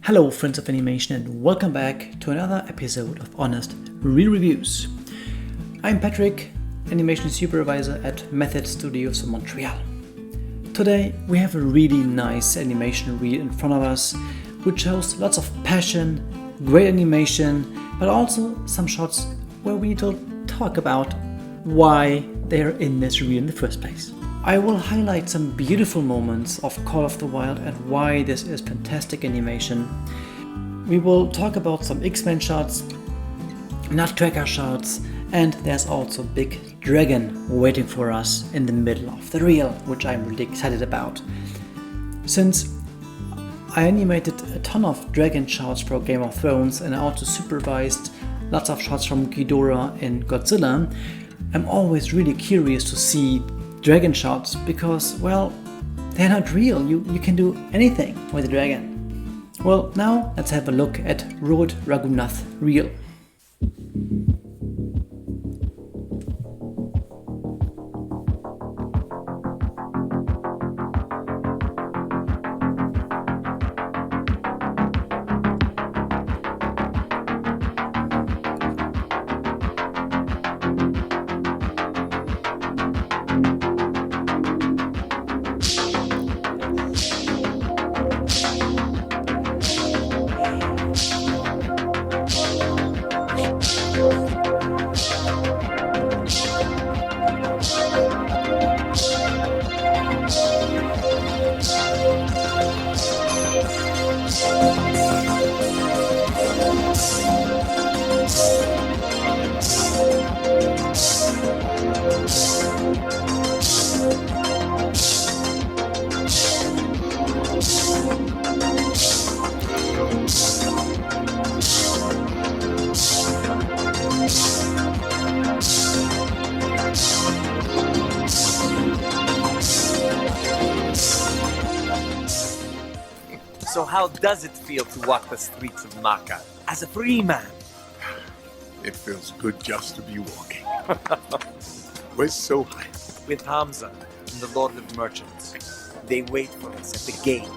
Hello friends of animation and welcome back to another episode of Honest Real Reviews. I'm Patrick, animation supervisor at Method Studios in Montreal. Today we have a really nice animation reel in front of us which shows lots of passion, great animation, but also some shots where we need to talk about why they're in this reel in the first place. I will highlight some beautiful moments of Call of the Wild and why this is fantastic animation. We will talk about some X-Men shots, Nutcracker shots, and there's also a big dragon waiting for us in the middle of the reel, which I'm really excited about. Since I animated a ton of dragon shots for Game of Thrones and I also supervised lots of shots from Ghidorah in Godzilla, I'm always really curious to see dragon shots because, well, they're not real. You can do anything with a dragon. Well, now let's have a look at Rohit Rahunath reel. So how does it feel to walk the streets of Maka as a free man? It feels good just to be walking. We're so high. With Hamza and the Lord of Merchants. They wait for us at the gate.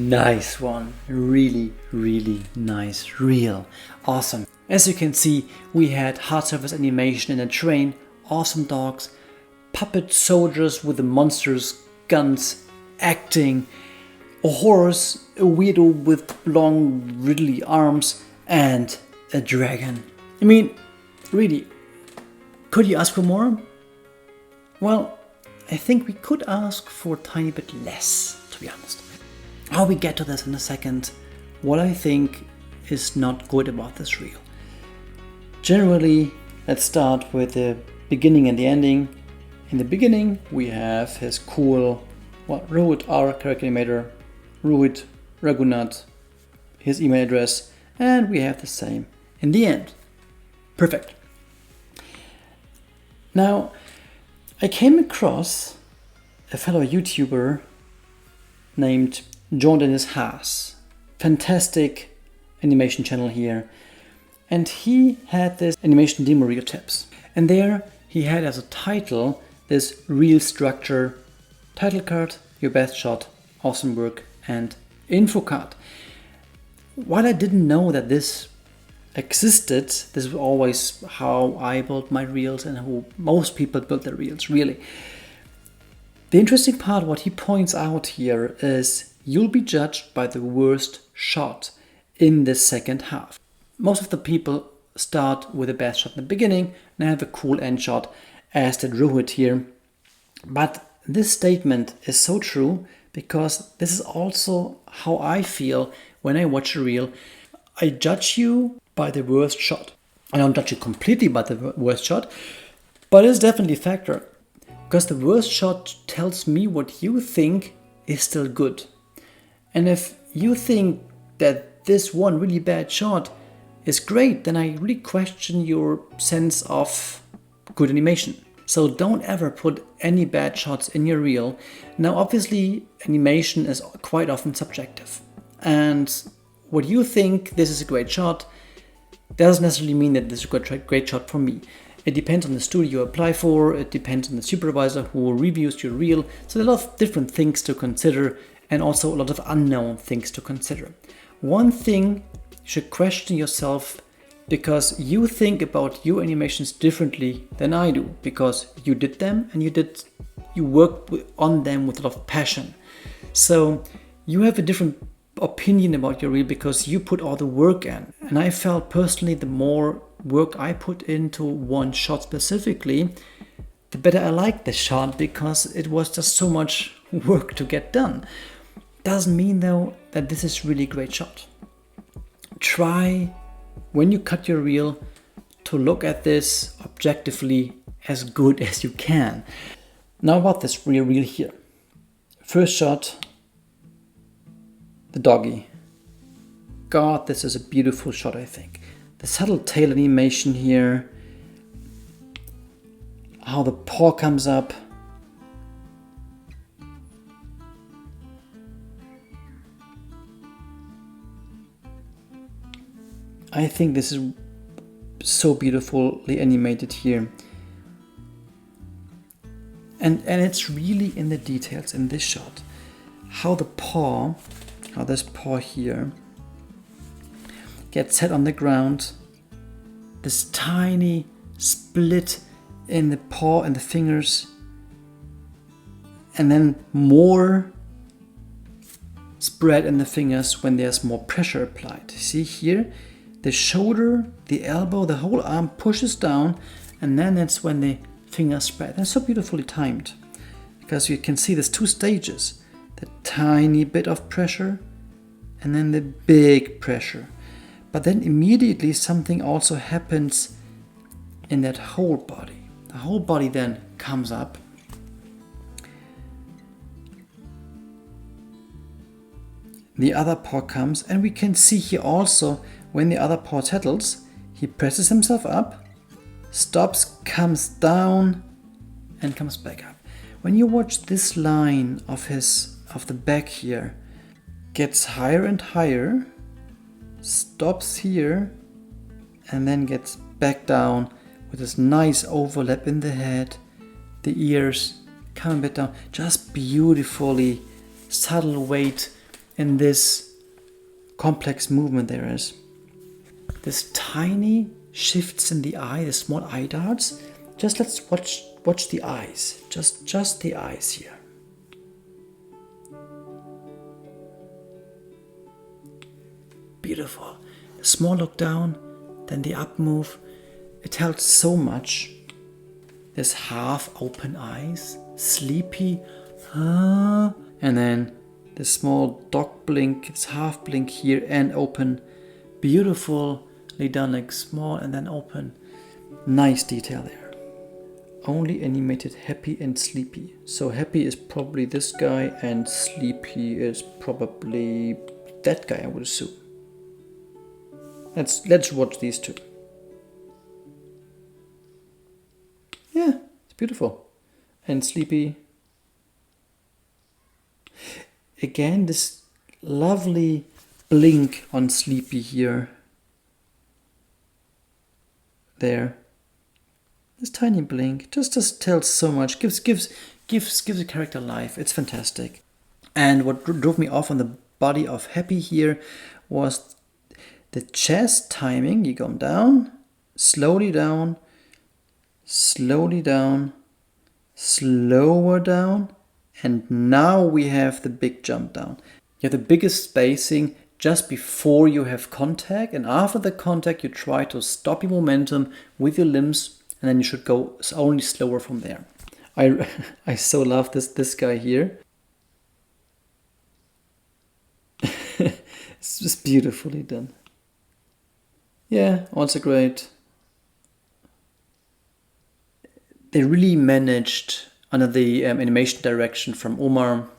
Nice one. Really nice reel. Awesome. As you can see, we had hard surface animation in a train, awesome dogs, puppet soldiers with the monsters, guns, acting, a horse, a weirdo with long riddly arms, and a dragon. I mean, really, could you ask for more? Well, I think we could ask for a tiny bit less, to be honest. How we get to this in a second, what I think is not good about this reel. Generally, let's start with the beginning and the ending. In the beginning, we have his cool, Rohit, our character animator, Rohit Rahunath, his email address, and we have the same in the end. Perfect. Now, I came across a fellow YouTuber named John Dennis Haas, fantastic animation channel here, and he had this animation demo reel tips, and there he had as a title this reel structure, title card, your best shot, awesome work, and info card. While I didn't know that this existed, this is always how I built my reels and how most people build their reels, really. The interesting part, what he points out here, is you'll be judged by the worst shot in the second half. Most of the people start with the best shot in the beginning and have a cool end shot, as did Rohit here. But this statement is so true because this is also how I feel when I watch a reel. I judge you by the worst shot. I don't judge you completely by the worst shot, but it's definitely a factor. Because the worst shot tells me what you think is still good. And if you think that this one really bad shot is great, then I really question your sense of good animation. So don't ever put any bad shots in your reel. Now obviously animation is quite often subjective, and what you think this is a great shot doesn't necessarily mean that this is a great shot for me. It depends on the studio you apply for, it depends on the supervisor who reviews your reel. So there are a lot of different things to consider, and also a lot of unknown things to consider. One thing, you should question yourself, because you think about your animations differently than I do, because you did them and you worked on them with a lot of passion. So you have a different opinion about your reel because you put all the work in. And I felt personally the more work I put into one shot specifically, the better I liked the shot, because it was just so much work to get done. Doesn't mean though that this is really a great shot. Try, when you cut your reel, to look at this objectively as good as you can. Now about this reel here. First shot, the doggy. God, this is a beautiful shot, I think. The subtle tail animation here, how the paw comes up. I think this is so beautifully animated here. And it's really in the details in this shot. How the paw, how this paw here gets set on the ground. This tiny split in the paw and the fingers. And then more spread in the fingers when there's more pressure applied. See here? The shoulder, the elbow, the whole arm pushes down, and then that's when the fingers spread. That's so beautifully timed, because you can see there's two stages. The tiny bit of pressure and then the big pressure. But then immediately something also happens in that whole body. The whole body then comes up. The other paw comes, and we can see here also when the other paw settles, he presses himself up, stops, comes down, and comes back up. When you watch this line of the back here, gets higher and higher, stops here, and then gets back down with this nice overlap in the head, the ears come a bit down, just beautifully subtle weight in this complex movement there is. This tiny shifts in the eye, the small eye darts. Just let's watch the eyes. Just the eyes here. Beautiful. A small look down, then the up move. It tells so much. There's half open eyes, sleepy, and then the small dog blink, it's half blink here and open. Beautifully done, like small and then open. Nice detail there. Only animated happy and sleepy. So happy is probably this guy and sleepy is probably that guy, I would assume. Let's watch these two. Yeah, it's beautiful. And sleepy. Again, this lovely blink on sleepy here. There. This tiny blink just tells so much, gives the character life. It's fantastic. And what drove me off on the body of Happy here was the chest timing. You go down, slowly down, slowly down, slower down, and now we have the big jump down. You have the biggest spacing just before you have contact, and after the contact you try to stop your momentum with your limbs, and then you should go only slower from there. I so love this guy here. It's just beautifully done. Yeah, also great. They really managed, under the animation direction from Omar,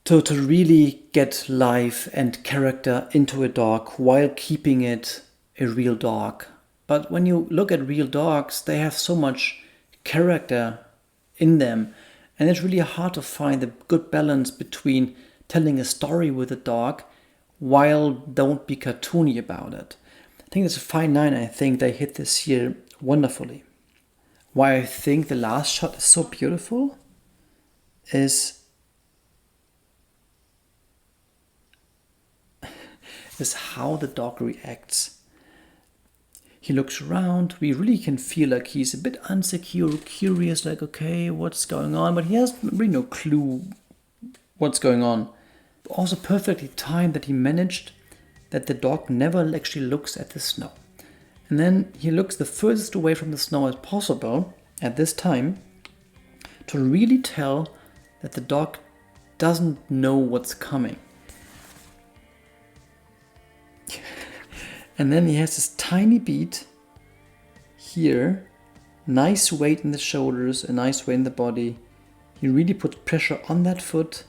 to to really get life and character into a dog while keeping it a real dog. But when you look at real dogs, they have so much character in them, and it's really hard to find a good balance between telling a story with a dog while don't be cartoony about it. I think it's a fine line. I think they hit this here wonderfully. Why I think the last shot is so beautiful is how the dog reacts. He looks around. We really can feel like he's a bit insecure, curious, like, okay, what's going on? But he has really no clue what's going on. Also perfectly timed that he managed that the dog never actually looks at the snow. And then he looks the furthest away from the snow as possible at this time to really tell that the dog doesn't know what's coming. And then he has this tiny beat here, nice weight in the shoulders, a nice weight in the body. He really puts pressure on that foot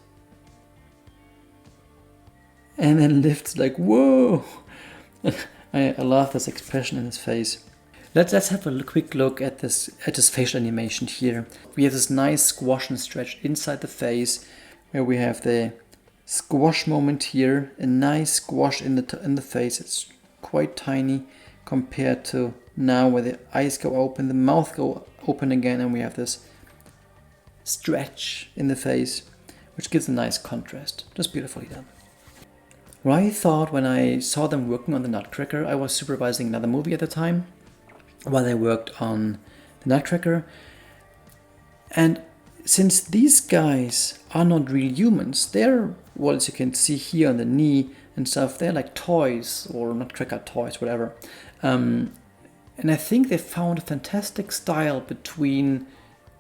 and then lifts like, whoa. I love this expression in his face. Let's have a quick look at this facial animation here. We have this nice squash and stretch inside the face, where we have the squash moment here, a nice squash in the face. It's quite tiny compared to now, where the eyes go open, the mouth go open again, and we have this stretch in the face, which gives a nice contrast. Just beautifully done. What I thought when I saw them working on the Nutcracker, I was supervising another movie at the time while they worked on the Nutcracker. And since these guys are not real humans, they're, well, as you can see here on the knee and stuff, they're like toys or Nutcracker toys, whatever. And I think they found a fantastic style between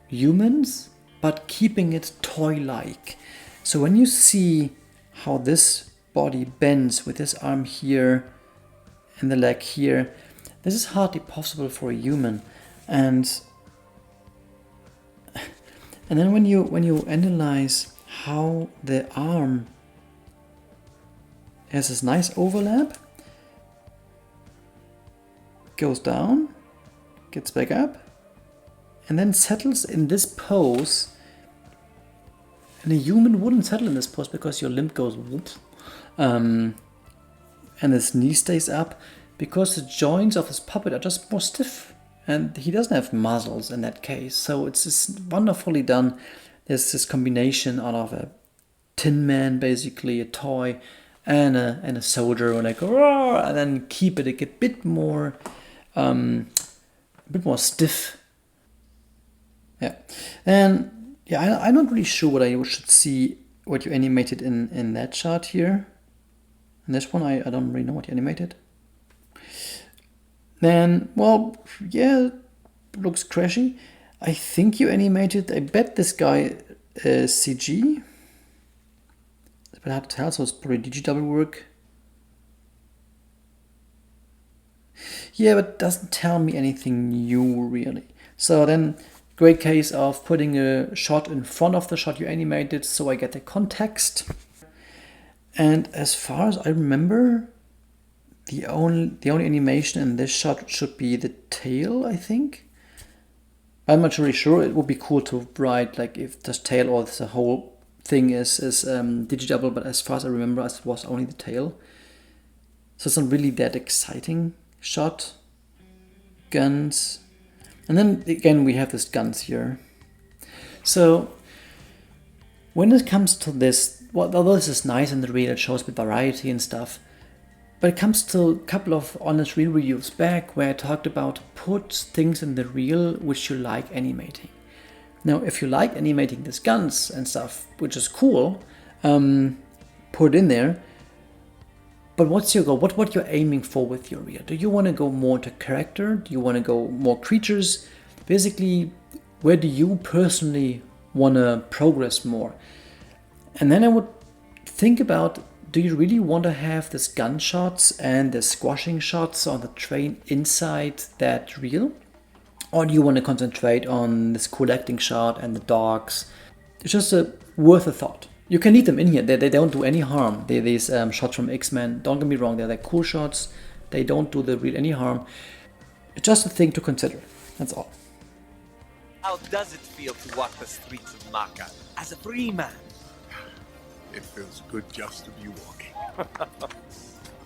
humans, but keeping it toy-like. So when you see how this body bends with this arm here and the leg here, this is hardly possible for a human. And then when you analyze how the arm has this nice overlap, goes down, gets back up, and then settles in this pose. And a human wouldn't settle in this pose because your limb goes whoop, and his knee stays up because the joints of his puppet are just more stiff, and he doesn't have muscles in that case. So it's just wonderfully done. There's this combination out of a tin man, basically a toy, and a soldier, and like, and then keep it a bit more stiff. Yeah, and yeah, I'm not really sure what I should see, what you animated in that shot here. In this one, I don't really know what you animated. Then, well, yeah, looks crashy. I think you animated, I bet this guy is CG. It's a bit hard to tell, so it's probably digital work. Yeah, but it doesn't tell me anything new, really. So then, great case of putting a shot in front of the shot you animated, so I get the context. And as far as I remember, the only animation in this shot should be the tail, I think. I'm not really sure. It would be cool to write like if the tail or the whole thing is digital, but as far as I remember, it was only the tail. So it's not really that exciting shot. Guns. And then again, we have these guns here. So when it comes to this, well, although this is nice in the reel, it shows a bit variety and stuff, but it comes to a couple of honest reel reviews back where I talked about put things in the reel which you like animating. Now, if you like animating these guns and stuff, which is cool, put it in there. But what's your goal? What you're aiming for with your reel? Do you want to go more to character? Do you want to go more creatures? Basically, where do you personally want to progress more? And then I would think about, do you really want to have this gun shots and the squashing shots on the train inside that reel? Or do you want to concentrate on this collecting shot and the dogs? It's just worth a thought. You can leave them in here. They don't do any harm. These shots from X-Men, don't get me wrong, they're like cool shots. They don't do the real any harm. It's just a thing to consider. That's all. How does it feel to walk the streets of Maka as a free man? It feels good just to be walking.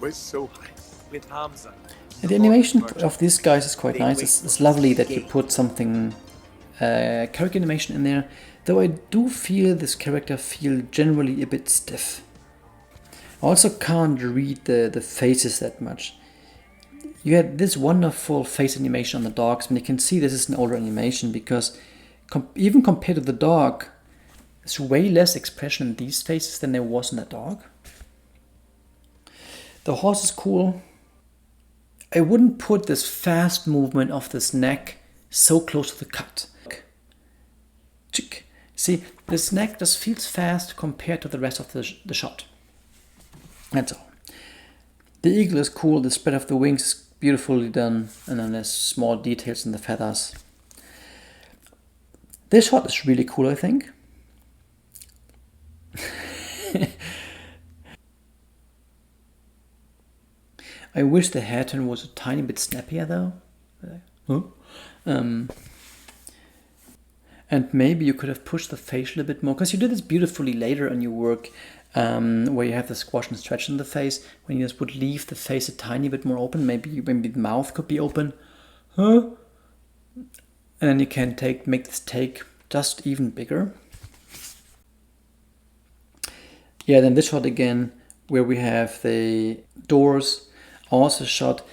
We're so high. With Hamza. And the animation of these guys is quite nice. It's lovely that you put something character animation in there. Though I do feel this character feel generally a bit stiff. I also can't read the faces that much. You had this wonderful face animation on the dogs, and you can see this is an older animation because even compared to the dog, there's way less expression in these faces than there was in the dog. The horse is cool. I wouldn't put this fast movement of this neck so close to the cut. Chick. See, this neck just feels fast compared to the rest of the shot. That's all. The eagle is cool, the spread of the wings is beautifully done, and then there's small details in the feathers. This shot is really cool, I think. I wish the hair turn was a tiny bit snappier though. And maybe you could have pushed the facial a bit more, because you did this beautifully later in your work, where you have the squash and stretch in the face. When you just would leave the face a tiny bit more open, maybe the mouth could be open. And then you can make this take just even bigger. Yeah, then this shot again, where we have the doors, also shot.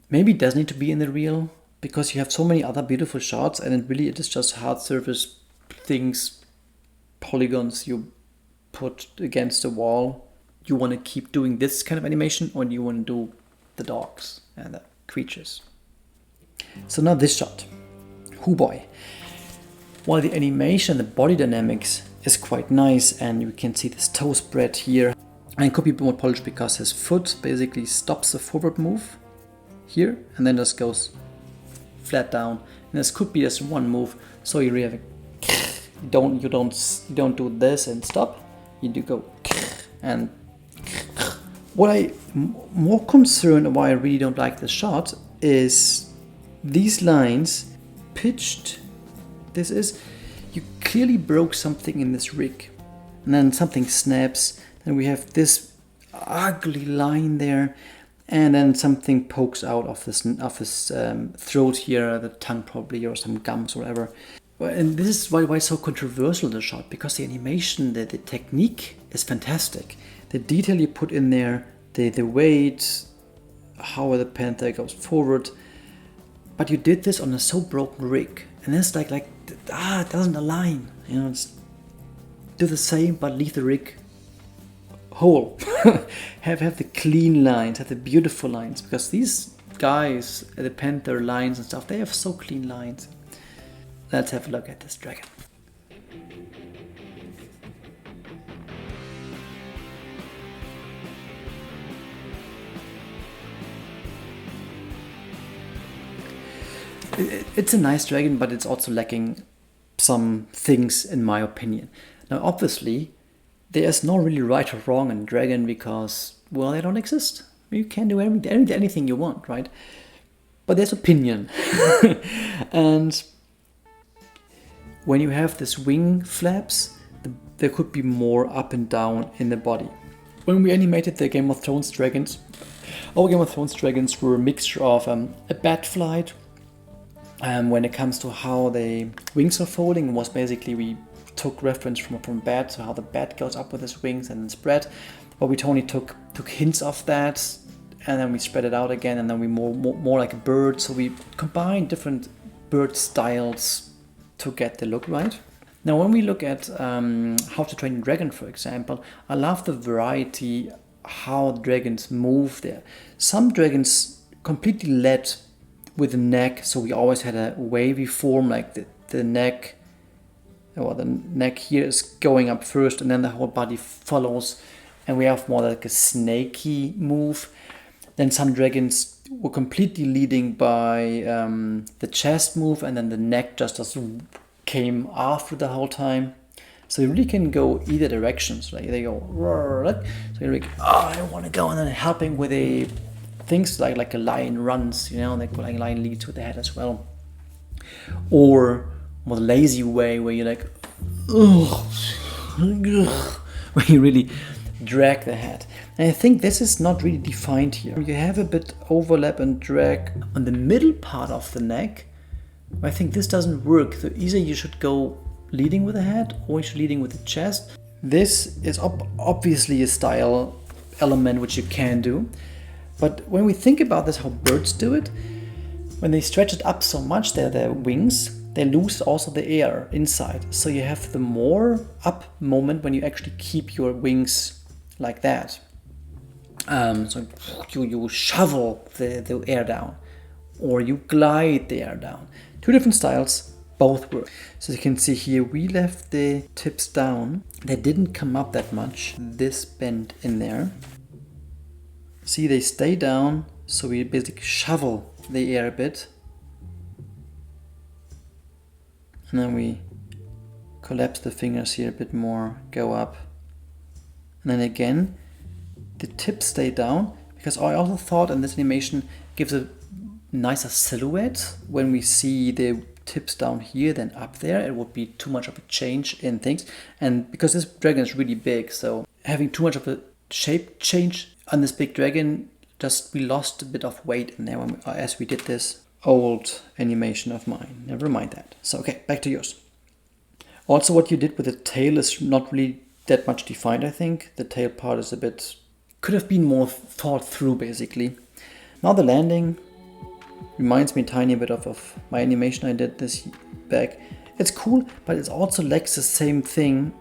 Maybe it does need to be in the reel, because you have so many other beautiful shots, and it is just hard surface things, polygons you put against the wall. You want to keep doing this kind of animation, or do you want to do the dogs and the creatures? So now this shot. Hoo boy. While the animation, the body dynamics is quite nice, and you can see this toe spread here, and it could be more polished because his foot basically stops the forward move here, and then just goes flat down. And this could be just one move, so you really have you don't do this and stop. You do go and what I'm more concerned and why I really don't like this shot is these lines pitched. This is, you clearly broke something in this rig, and then something snaps. Then we have this ugly line there, and then something pokes out of his throat here, the tongue probably, or some gums or whatever. And this is why it's so controversial, the shot, because the animation, the technique is fantastic. The detail you put in there, the weight, how the panther goes forward. But you did this on a so broken rig, and it's like it doesn't align. You know, it's do the same but leave the rig whole. have the clean lines, have the beautiful lines, because these guys, the panther lines and stuff, they have so clean lines. Let's have a look at this dragon. It's a nice dragon, but it's also lacking some things in my opinion. Now obviously there is no really right or wrong in dragon, because, well, they don't exist. You can do anything you want, right? But there's opinion. And when you have this wing flaps, there could be more up and down in the body. When we animated the Game of Thrones dragons, our Game of Thrones dragons were a mixture of a bat flight. When it comes to how the wings are folding, was basically we took reference from bat, so how the bat goes up with his wings and then spread. But we only took hints of that, and then we spread it out again, and then we more like a bird. So we combined different bird styles to get the look right. Now when we look at How to Train a Dragon, for example, I love the variety how dragons move there. Some dragons completely led with the neck, so we always had a wavy form, like the neck, or the neck here is going up first, and then the whole body follows, and we have more like a snaky move. Then some dragons were completely leading by the chest move, and then the neck just came after the whole time. So you really can go either directions. Like they go, so you're like, oh, I want to go, and then helping with things like a lion runs, like a lion leads with the head as well. Or more lazy way where you're like, ugh, where you really drag the head. And I think this is not really defined here. You have a bit overlap and drag on the middle part of the neck. I think this doesn't work. So either you should go leading with the head or you should leading with the chest. This is obviously a style element which you can do. But when we think about this, how birds do it, when they stretch it up so much, their wings, they lose also the air inside. So you have the more up moment when you actually keep your wings like that. So you shovel the air down, or you glide the air down. Two different styles, both work. So you can see here, we left the tips down. They didn't come up that much. This bend in there. See, they stay down, so we basically shovel the air a bit. And then we collapse the fingers here a bit more, go up. And then again, the tips stay down, because I also thought, and this animation gives a nicer silhouette when we see the tips down here than up there. It would be too much of a change in things. And because this dragon is really big, so having too much of a shape change on this big dragon, we lost a bit of weight in there as we did this old animation of mine. Never mind that. So okay, back to yours. Also, what you did with the tail is not really that much defined, I think. The tail part is could have been more thought through, basically. Now the landing reminds me a tiny bit of my animation I did this back. It's cool, but it also lacks the same thing.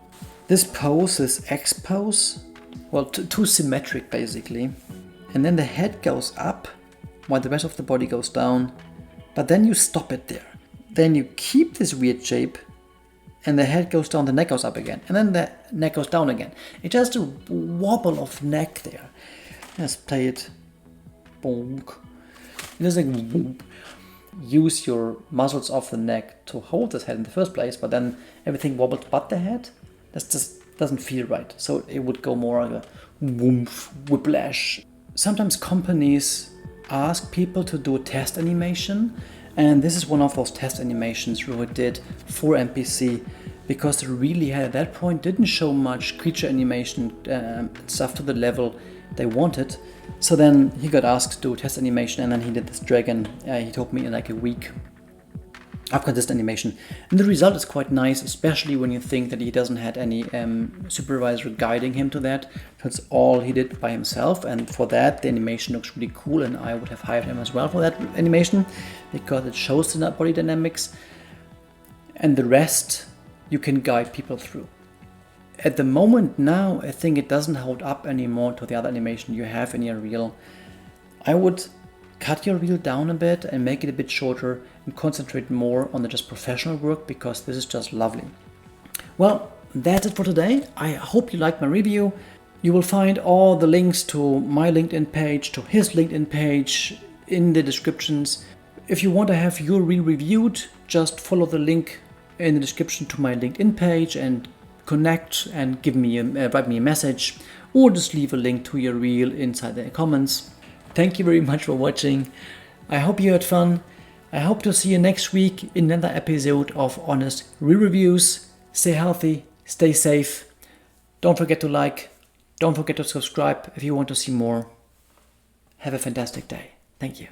This pose, this X pose, well, too symmetric, basically. And then the head goes up while the rest of the body goes down. But then you stop it there. Then you keep this weird shape, and the head goes down, the neck goes up again, and then the neck goes down again. It's just a wobble of neck there. Let's play it. Bonk. It doesn't like use your muscles of the neck to hold this head in the first place, but then everything wobbled but the head. That just doesn't feel right. So it would go more like a woomph, whiplash. Sometimes companies ask people to do a test animation, and this is one of those test animations Rohit did for MPC, because really at that point didn't show much creature animation stuff to the level they wanted. So then he got asked to do a test animation, and then he did this dragon, he told me, in like a week. I've got this animation, and the result is quite nice, especially when you think that he doesn't have any supervisor guiding him to that. That's all he did by himself, and for that the animation looks really cool, and I would have hired him as well for that animation, because it shows the body dynamics, and the rest you can guide people through. At the moment now, I think it doesn't hold up anymore to the other animation you have in your reel. I would cut your reel down a bit and make it a bit shorter and concentrate more on the just professional work, because this is just lovely. Well, that's it for today. I hope you liked my review. You will find all the links to my LinkedIn page, to his LinkedIn page in the descriptions. If you want to have your reel reviewed, just follow the link in the description to my LinkedIn page and connect and write me a message, or just leave a link to your reel inside the comments. Thank you very much for watching. I hope you had fun. I hope to see you next week in another episode of Honest Reel Reviews. Stay healthy, stay safe. Don't forget to like. Don't forget to subscribe if you want to see more. Have a fantastic day. Thank you.